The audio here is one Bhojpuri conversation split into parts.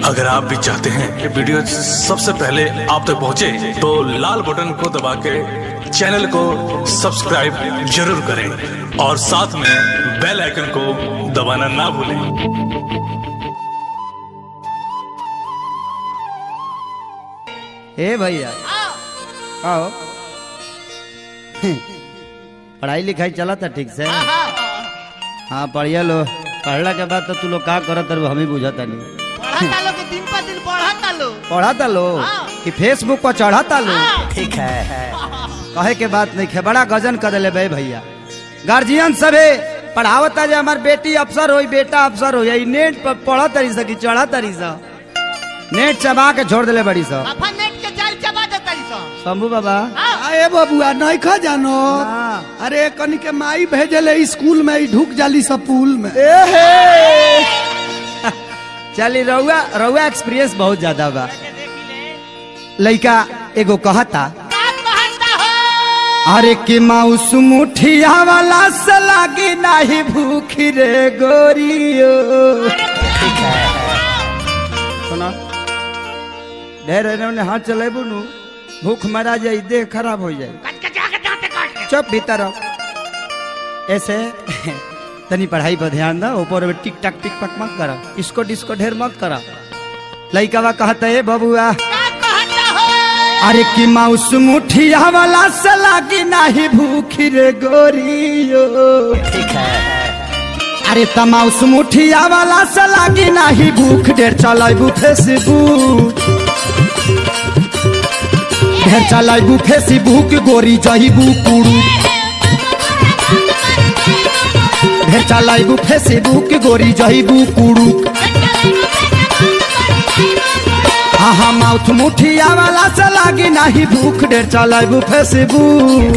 अगर आप भी चाहते हैं कि वीडियो सबसे पहले आप तक पहुंचे, तो लाल बटन को दबा के चैनल को सब्सक्राइब जरूर करें और साथ में बेल आइकन को दबाना ना भूलें। ए भैया आओ। पढ़ाई लिखाई चला था ठीक से? हाँ पढ़िया लो। पढ़ला के बाद तो तू लोग का करत हम ही बुझता नहीं। पढ़ाता लो कि फेसबुक पर चढ़ाता लो। ठीक है, कहे के बात नहीं है। बड़ा गजन कर दिले भाई भैया। गार्जियन सबे पढ़ावता जे हमार बेटी अफसर होई, बेटा अफसर हो। नेट पर पढ़ा तरी सा कि चढ़ा तरी सा। नेट चबा के छोड़ दिले बड़ी सा। शंभू बाबा अरे बबुआ नहीं खा जानो। अरे कनी के माई भेजले स्कूल में ढुक जाली सब पुल में। चली रउआ एक्सपीरियंस बहुत ज्यादा बा। लइका एगो कहता अरे कि माउस मुठिया वाला से लागी नहीं भूखी रे गोरियो। सुना ढेर हाथ चलेबू नु भूख मरा जाये, देह खराब हो जाए। चुप भीतर ऐसे तनी पढ़ाई पर ध्यान दो। ऊपर टिक टक टिक टक मत करा, इसको डिस्को ढेर मत करा। लइकावा कहता है बबुआ अरे कि माउस मुठिया वाला से लागी नहीं भूखी रे गोरियो। ठीक है। अरे तमाउस मुठिया वाला से लागी नहीं भूख, ढेर चलाइबू फेसबुक, ढेर चलाइबू फेसबुक गोरी जहिबू कुड़ू, ढेर चलाइबू फेसबुक गोरी जहिबू कुड़ू। हाँ माउथ मुठिया वाला से लागी नहीं भूख, ढेर चलाइबू फेसबुक,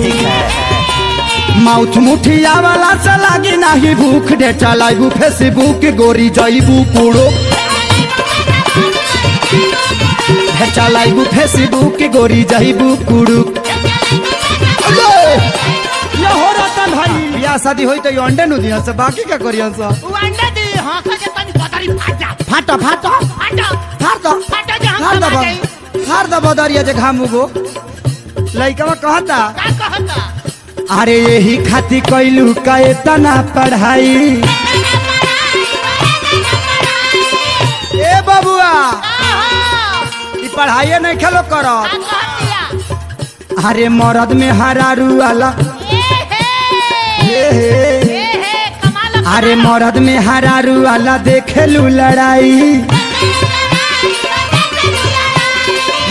माउथ मुठिया वाला से लागी नहीं भूख, ढेर चलाइबू फेसबुक गोरी जहिबू कुड़ू, ढेर चलाइबू फेसबुक गोरी जहिबू कुड़ू। ये हो रहा भाई। बियाह शादी होई तो अंडे नु दिया से बाकी क्या करिया सा? उ अंडे दी हां के तनी बदरी फाटा फाटा फाड़ दो बदरिया जे घामुगो। लइकावा कहता का कहता अरे यही खाती कइलू का इतना पढ़ाई। ए बबुआ ई पढ़ाई नहीं खेलो करो। अरे मरद में हरारू वाला अरे मरद में हरारू वाला देखेलू लड़ाई,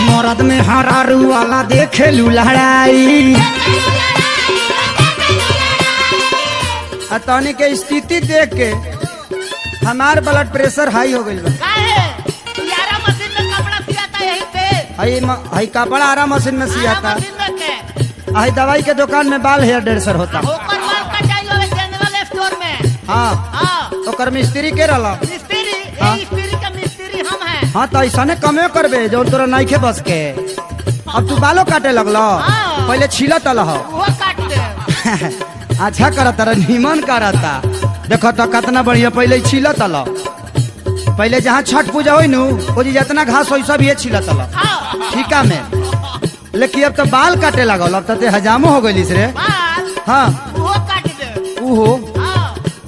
मरद में हरारू वाला देखेलू लड़ाई। तनी के स्थिति देख के हमार ब्लड प्रेशर हाई हो गई बा। हई कपड़ा आरा मशीन में सियाता। हई दवाई के दुकान में बाल हेयर ड्रेसर होता। हाँ ओकर मिस्त्री के रहा। हाँ तो ऐसा ने कमे करबे जो तोरा नहीं खे बस के। अब तू बालों काटे लगलो, पहले छीला तला हो। अच्छा करता रहा, निमन करता। देखो तो कितना बढ़िया पहले छीला तला। पहले जहाँ छठ पूजा हुई नु वो जितना घास हो सब ये छीला तला ठीका में। लेकिन अब तो बाल काटे लगल, अब तो हजामो हो गई रे। हाँ वो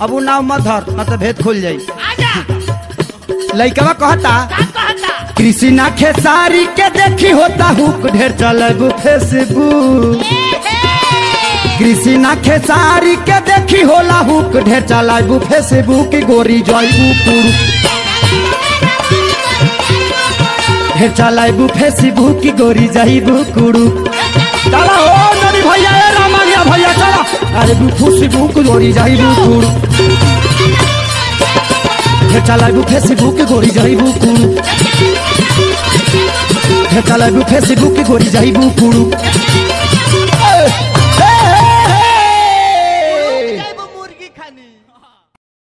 अब वो नाव मत धर न तो भेद खुल जाये। लइकावा कहता कृषि ना खेसारी के देखी होता हुक, ढेर चलेबू फेसबुक, कृषि ना खेसारी के देखी होला हुक, ढेर चलाइबू फेसबुक गोरी जइबू कुड़ू, ढेर चलाइबू फेसबुक गोरी जइबू कुड़ू। चला हो नदी भैया रामनिया भैया चला। अरे फेसबुक गोरी जइबू कुड़ू, ढेर चलाइबू फेसबुक गोरी जइबू कुड़ू, ढेर चलाइबू फेसबुक गोरी जइबू कुड़ू।